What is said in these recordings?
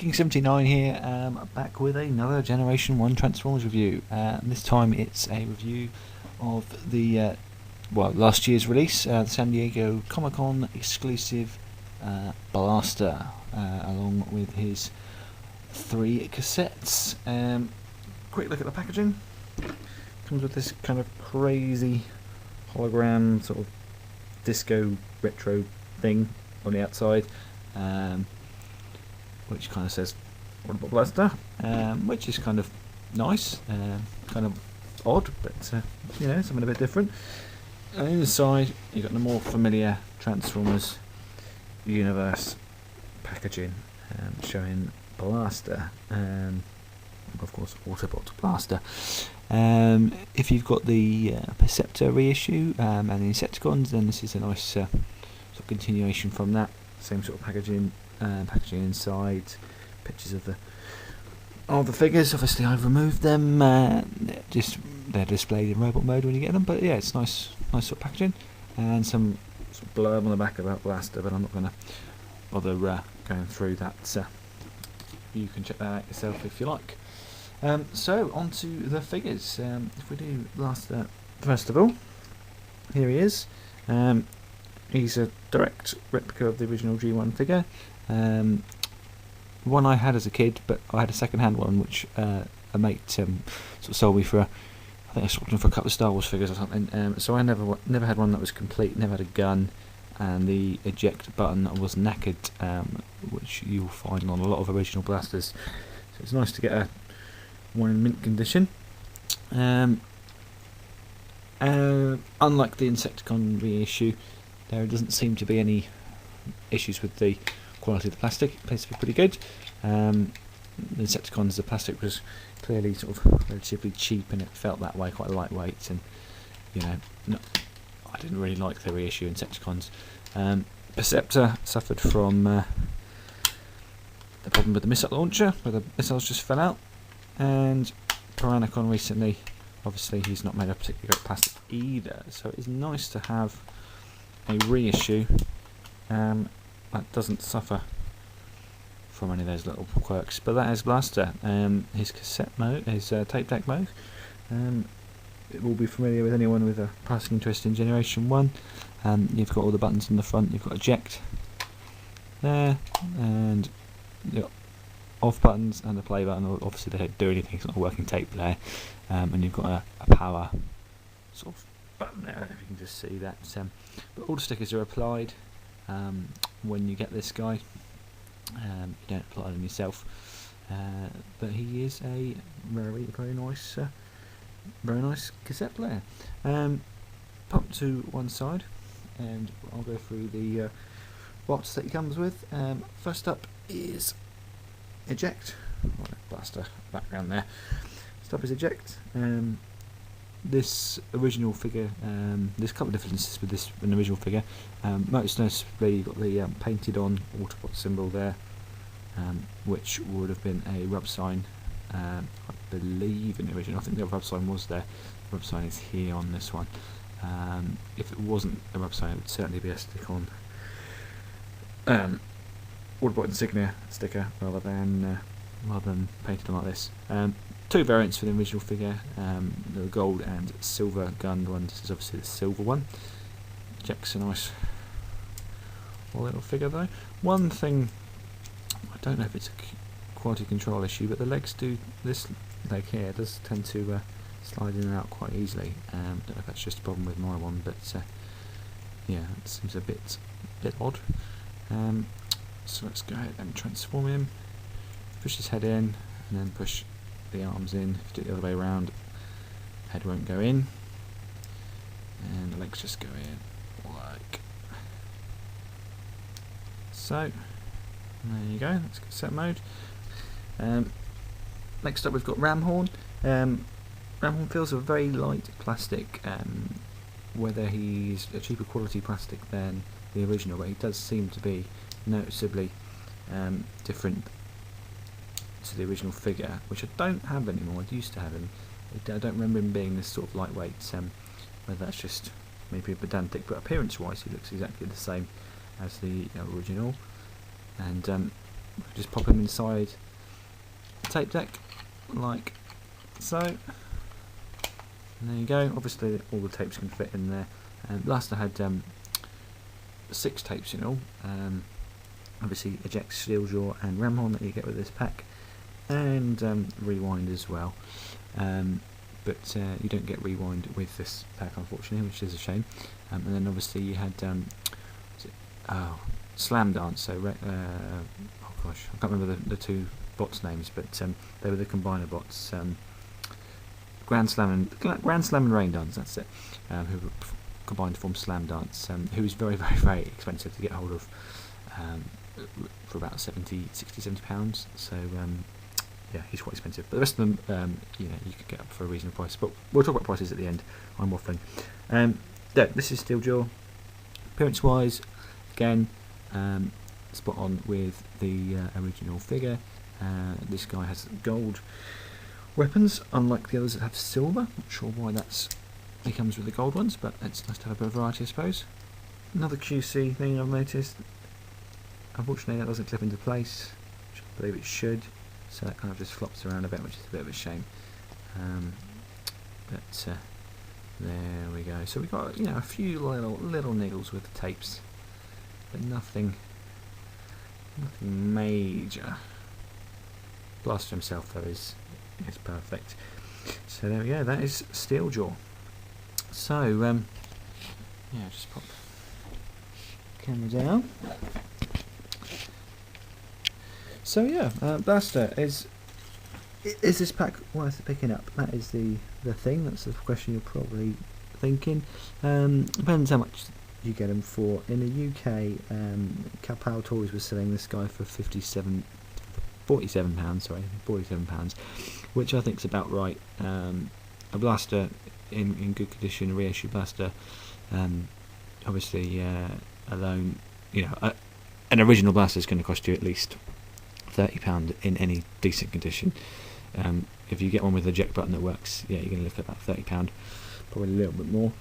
King79 here, back with another Generation 1 Transformers review. This time it's a review of the last year's release, the San Diego Comic-Con exclusive Blaster, along with his 3 cassettes. Quick look at the packaging. Comes with this kind of crazy hologram, sort of disco retro thing on the outside, which kind of says Autobot Blaster, which is kind of nice, kind of odd, but something a bit different. And inside you've got the more familiar Transformers universe packaging, showing Blaster, of course Autobot Blaster. If you've got the Perceptor reissue and the Insecticons, then this is a nice sort of continuation from that. Same sort of packaging inside, pictures of the figures. Obviously I've removed them, they're displayed in robot mode when you get them, but yeah, it's nice sort of packaging, and some sort of blurb on the back about Blaster, but I'm not going to bother going through that. You can check that out yourself if you like. So on to the figures. If we do Blaster first of all, here he is. He's a direct replica of the original G1 figure. One I had as a kid, but I had a second-hand one which a mate sort of sold me for. I think I sold him for a couple of Star Wars figures or something. So I never had one that was complete. Never had a gun, and the eject button was knackered, which you'll find on a lot of original blasters. So it's nice to get one in mint condition. Unlike the Insecticon reissue, there doesn't seem to be any issues with the quality of the plastic. It appears to be pretty good. The Insecticons, the plastic was clearly sort of relatively cheap, and it felt that way, quite lightweight, and I didn't really like the reissue Insecticons. Perceptor suffered from the problem with the missile launcher, where the missiles just fell out, and Piranacon recently, obviously he's not made of particularly great plastic either, so it's nice to have a reissue that doesn't suffer from any of those little quirks. But that is Blaster. His cassette mode, his tape deck mode, it will be familiar with anyone with a passing interest in Generation 1. You've got all the buttons in the front. You've got eject there, and the off buttons and the play button. Obviously they don't do anything, it's not a working tape player. And you've got a power sort of button there, if you can just see that. But all the stickers are applied when you get this guy. You don't apply them yourself, but he is a very nice cassette player. Pop to one side, and I'll go through the box that he comes with. First up is eject. Blaster background there. First up is eject. This original figure, there's a couple of differences with this an original figure. Most noticeably, you've got the painted on Autobot symbol there, which would have been a rub sign, I believe, in the original. I think the rub sign was there. The rub sign is here on this one. If it wasn't a rub sign, it would certainly be a stick-on Autobot insignia sticker rather than painted on like this. 2 variants for the original figure, the gold and silver gunned one. This is obviously the silver one. Jack's a nice little figure though. One thing, I don't know if it's a quality control issue, but the legs do, this leg here does tend to slide in and out quite easily. Don't know if that's just a problem with my one, but yeah, it seems a bit odd. So let's go ahead and transform him. Push his head in, and then push the arms in. If you do it the other way around, head won't go in, and the legs just go in like so. There you go, that's cassette mode. Next up we've got Ramhorn. Ramhorn feels a very light plastic, whether he's a cheaper quality plastic than the original, but he does seem to be noticeably different to the original figure, which I don't have anymore. I used to have him. I don't remember him being this sort of lightweight, whether that's just maybe a pedantic, but appearance wise he looks exactly the same as the original. And just pop them inside the tape deck like so, and there you go. Obviously all the tapes can fit in there. Last I had 6 tapes in all. Obviously eject, steel jaw and ram horn that you get with this pack, and rewind as well. But you don't get rewind with this pack, unfortunately, which is a shame. And then obviously you had Slam Dance. So oh gosh, I can't remember the 2 bots' names, but they were the combiner bots. Grand Slam and Rain Dance. That's it. Who combined to form Slam Dance. Who is very, very, very expensive to get hold of. For about £60–70. So yeah, he's quite expensive. But the rest of them, you know, you could get up for a reasonable price. But we'll talk about prices at the end. I'm waffling. Yeah, this is steel jaw. Appearance wise, again, spot on with the original figure. This guy has gold weapons, unlike the others that have silver. Not sure why he comes with the gold ones, but it's nice to have a bit of variety, I suppose. Another QC thing I've noticed. Unfortunately, that doesn't clip into place, which I believe it should. So that kind of just flops around a bit, which is a bit of a shame. But there we go. So we've got, you know, a few little niggles with the tapes, but nothing major. Blaster himself though is perfect. So there we go. That is steel jaw. So yeah, just pop the camera down. So yeah, Blaster, is this pack worth picking up? That is the thing. That's the question you're probably thinking. Depends how much you get them for. In the UK, Capal Toys was selling this guy for £47, which I think is about right. A Blaster in good condition, a reissue Blaster, obviously alone, you know, an original Blaster is going to cost you at least £30 in any decent condition. If you get one with a eject button that works, yeah, you're going to look at about £30, probably a little bit more.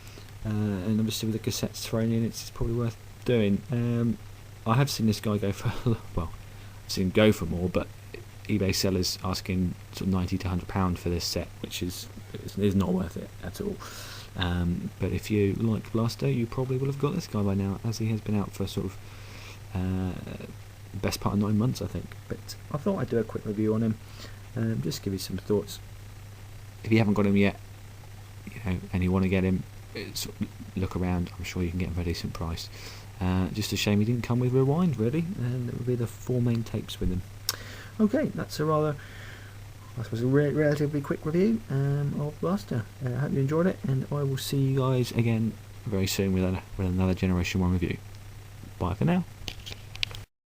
And obviously with the cassettes thrown in, it's probably worth doing. I have seen this guy go for, well, I've seen him go for more, but eBay sellers asking sort of £90 to £100 for this set, which is not worth it at all. But if you like Blaster, you probably will have got this guy by now, as he has been out for sort of best part of 9 months, I think. But I thought I'd do a quick review on him, just give you some thoughts. If you haven't got him yet, you know, and you want to get him, look around. I'm sure you can get him for a decent price. Just a shame he didn't come with rewind, really, and it would be the 4 main tapes with him. Okay, that's a rather, I suppose, a relatively quick review of Blaster. I hope you enjoyed it, and I will see you guys again very soon with another Generation 1 review. Bye for now.